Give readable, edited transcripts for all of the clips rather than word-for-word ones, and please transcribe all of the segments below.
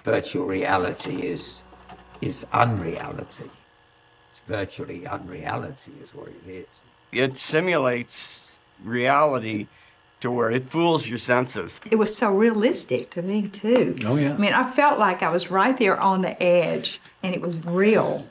virtual reality is unreality. It's virtually unreality is what it is. It simulates reality to where it fools your senses. It was so realistic to me, too. Oh, yeah. I mean, I felt like I was right there on the edge, and it was real.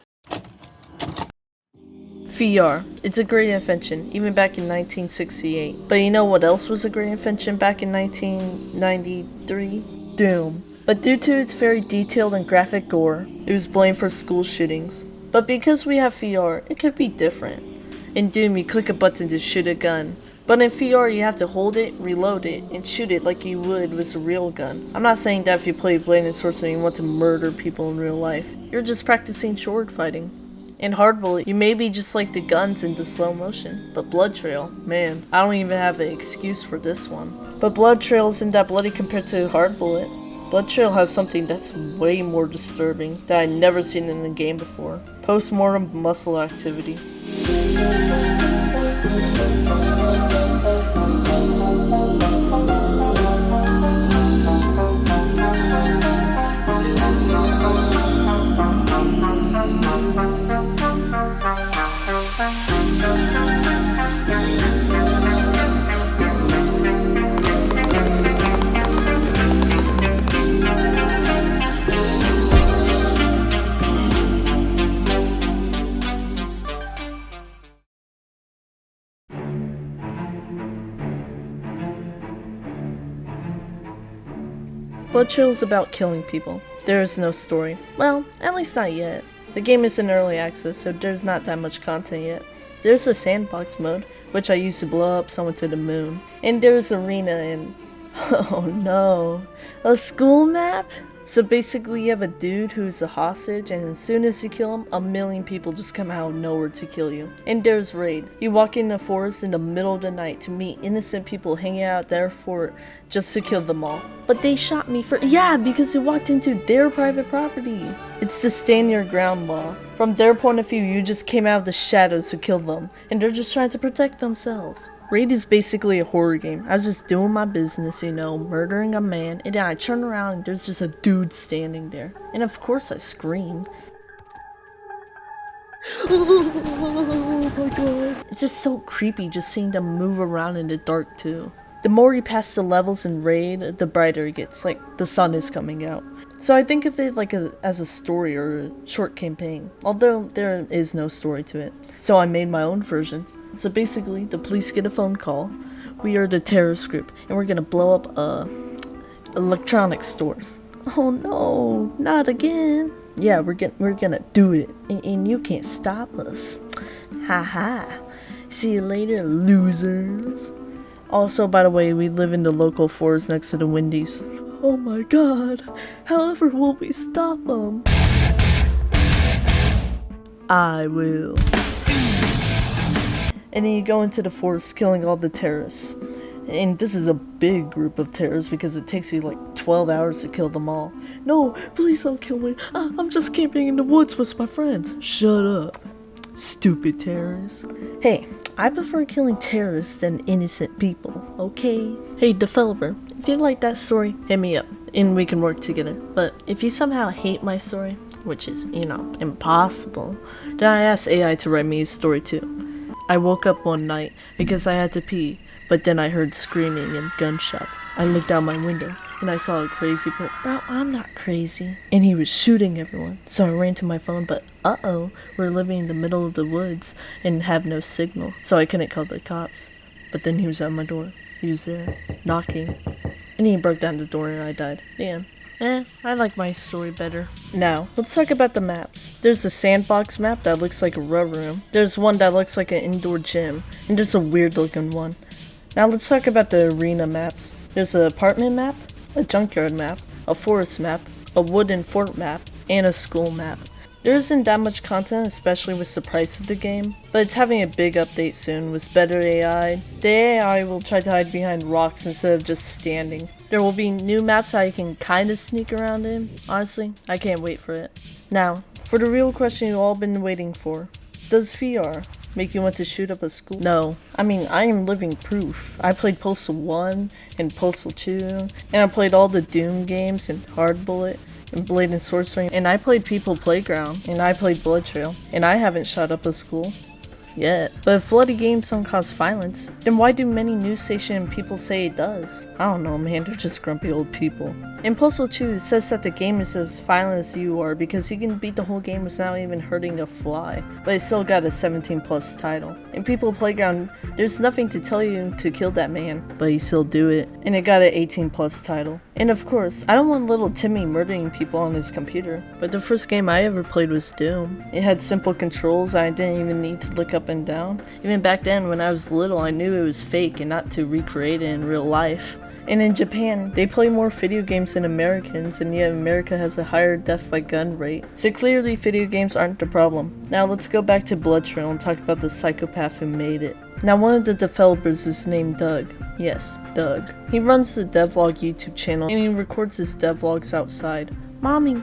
VR. It's a great invention, even back in 1968. But you know what else was a great invention back in 1993? Doom. But due to its very detailed and graphic gore, it was blamed for school shootings. But because we have VR, it could be different. In Doom, you click a button to shoot a gun. But in VR, you have to hold it, reload it, and shoot it like you would with a real gun. I'm not saying that if you play Blade and Swords and you want to murder people in real life. You're just practicing sword fighting. In Hard Bullet, you may be just like the guns in the slow motion. But Blood Trail, man, I don't even have an excuse for this one. But Blood Trail isn't that bloody compared to Hard Bullet. Blood Trail has something that's way more disturbing that I'd never seen in a game before. Post-mortem muscle activity. Blood Trail is about killing people. There is no story. Well, at least not yet. The game is in early access, so there's not that much content yet. There's a sandbox mode, which I used to blow up someone to the moon. And there's arena and... oh no. A school map? So basically you have a dude who's a hostage, and as soon as you kill him, a million people just come out of nowhere to kill you. And there's raid. You walk in the forest in the middle of the night to meet innocent people hanging out there for just to kill them all. But they shot me for— yeah, because you walked into their private property. It's the stand your ground law. From their point of view, you just came out of the shadows to kill them, and they're just trying to protect themselves. Raid is basically a horror game. I was just doing my business, you know, murdering a man, and then I turn around and there's just a dude standing there. And of course I screamed. Oh my god. It's just so creepy just seeing them move around in the dark too. The more you pass the levels in Raid, the brighter it gets, like the sun is coming out. So I think of it like as a story or a short campaign, although there is no story to it. So I made my own version. So basically, the police get a phone call. We are the terrorist group, and we're gonna blow up electronics stores. Oh no, not again! Yeah, we're gonna do it, and you can't stop us. Haha. See you later, losers. Also, by the way, we live in the local forest next to the Wendy's. Oh my god, however will we stop them? I will. And then you go into the forest killing all the terrorists. And this is a big group of terrorists because it takes you like 12 hours to kill them all. No, please don't kill me. I'm just camping in the woods with my friends. Shut up, stupid terrorists. Hey, I prefer killing terrorists than innocent people, okay? Hey, developer, if you like that story, hit me up and we can work together. But if you somehow hate my story, which is, you know, impossible, then I asked AI to write me a story too. I woke up one night because I had to pee, but then I heard screaming and gunshots. I looked out my window and I saw a crazy person. Bro, I'm not crazy. And he was shooting everyone. So I ran to my phone, but uh-oh, we're living in the middle of the woods and have no signal. So I couldn't call the cops. But then he was at my door. He was there, knocking. And he broke down the door and I died. Damn. I like my story better. Now, let's talk about the maps. There's a sandbox map that looks like a rub room. There's one that looks like an indoor gym. And there's a weird looking one. Now let's talk about the arena maps. There's an apartment map, a junkyard map, a forest map, a wooden fort map, and a school map. There isn't that much content, especially with the price of the game, but it's having a big update soon with better AI. The AI will try to hide behind rocks instead of just standing. There will be new maps that I can kinda sneak around in. Honestly, I can't wait for it. Now, for the real question you've all been waiting for. Does VR make you want to shoot up a school? No. I mean, I am living proof. I played Postal 1 and Postal 2, and I played all the Doom games and Hard Bullet. and Blade and Sorcery, and I played People Playground, and I played Blood Trail, and I haven't shot up a school yet. But if bloody games don't cause violence, then why do many news station people say it does? I don't know, man, they're just grumpy old people. And Postal Chew says that the game is as violent as you are because he can beat the whole game without even hurting a fly, but he still got a 17+ title. In People Playground, there's nothing to tell you to kill that man, but you still do it, and it got an 18+ title. And of course, I don't want little Timmy murdering people on his computer, but the first game I ever played was Doom. It had simple controls, I didn't even need to look up and down. Even back then when I was little, I knew it was fake and not to recreate it in real life. And in Japan, they play more video games than Americans, and yet America has a higher death by gun rate. So clearly video games aren't the problem. Now let's go back to Blood Trail and talk about the psychopath who made it. Now one of the developers is named Doug. Yes, Doug. He runs the devlog YouTube channel and he records his devlogs outside. Mommy,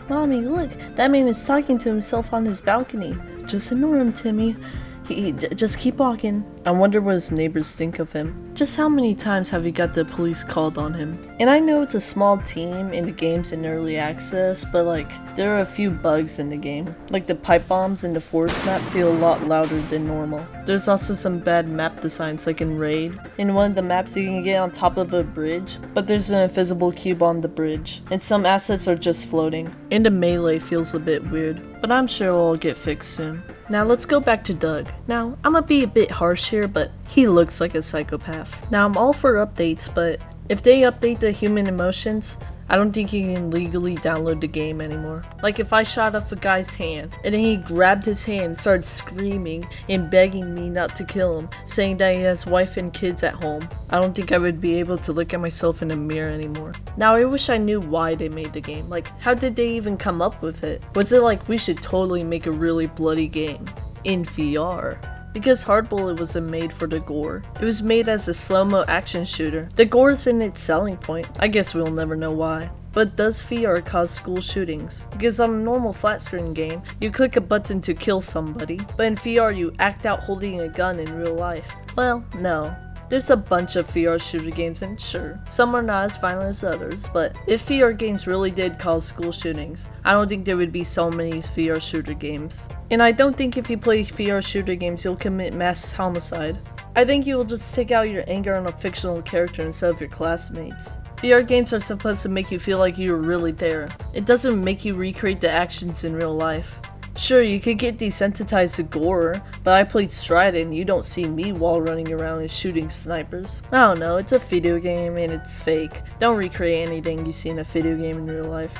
look, that man is talking to himself on his balcony. Just ignore him, Timmy. Just keep walking. I wonder what his neighbors think of him. Just how many times have he got the police called on him? And I know it's a small team and the game's in early access, but like, there are a few bugs in the game. Like the pipe bombs in the forest map feel a lot louder than normal. There's also some bad map designs like in Raid. In one of the maps you can get on top of a bridge, but there's an invisible cube on the bridge. And some assets are just floating. And the melee feels a bit weird, but I'm sure it'll get fixed soon. Now let's go back to Doug. Now, I'm gonna be a bit harsh here, but he looks like a psychopath. Now I'm all for updates, but if they update the human emotions, I don't think you can legally download the game anymore. Like if I shot off a guy's hand, and then he grabbed his hand and started screaming and begging me not to kill him, saying that he has wife and kids at home, I don't think I would be able to look at myself in the mirror anymore. Now I wish I knew why they made the game. Like, how did they even come up with it? Was it like, we should totally make a really bloody game in VR? Because Hard Bullet wasn't made for the gore. It was made as a slow-mo action shooter. The gore isn't its selling point. I guess we'll never know why. But does VR cause school shootings? Because on a normal flat screen game, you click a button to kill somebody, but in VR you act out holding a gun in real life. Well, no. There's a bunch of VR shooter games, and sure, some are not as violent as others, but if VR games really did cause school shootings, I don't think there would be so many VR shooter games. And I don't think if you play VR shooter games, you'll commit mass homicide. I think you will just take out your anger on a fictional character instead of your classmates. VR games are supposed to make you feel like you're really there. It doesn't make you recreate the actions in real life. Sure, you could get desensitized to gore, but I played Stride and you don't see me wall running around and shooting snipers. I don't know, it's a video game and it's fake. Don't recreate anything you see in a video game in real life.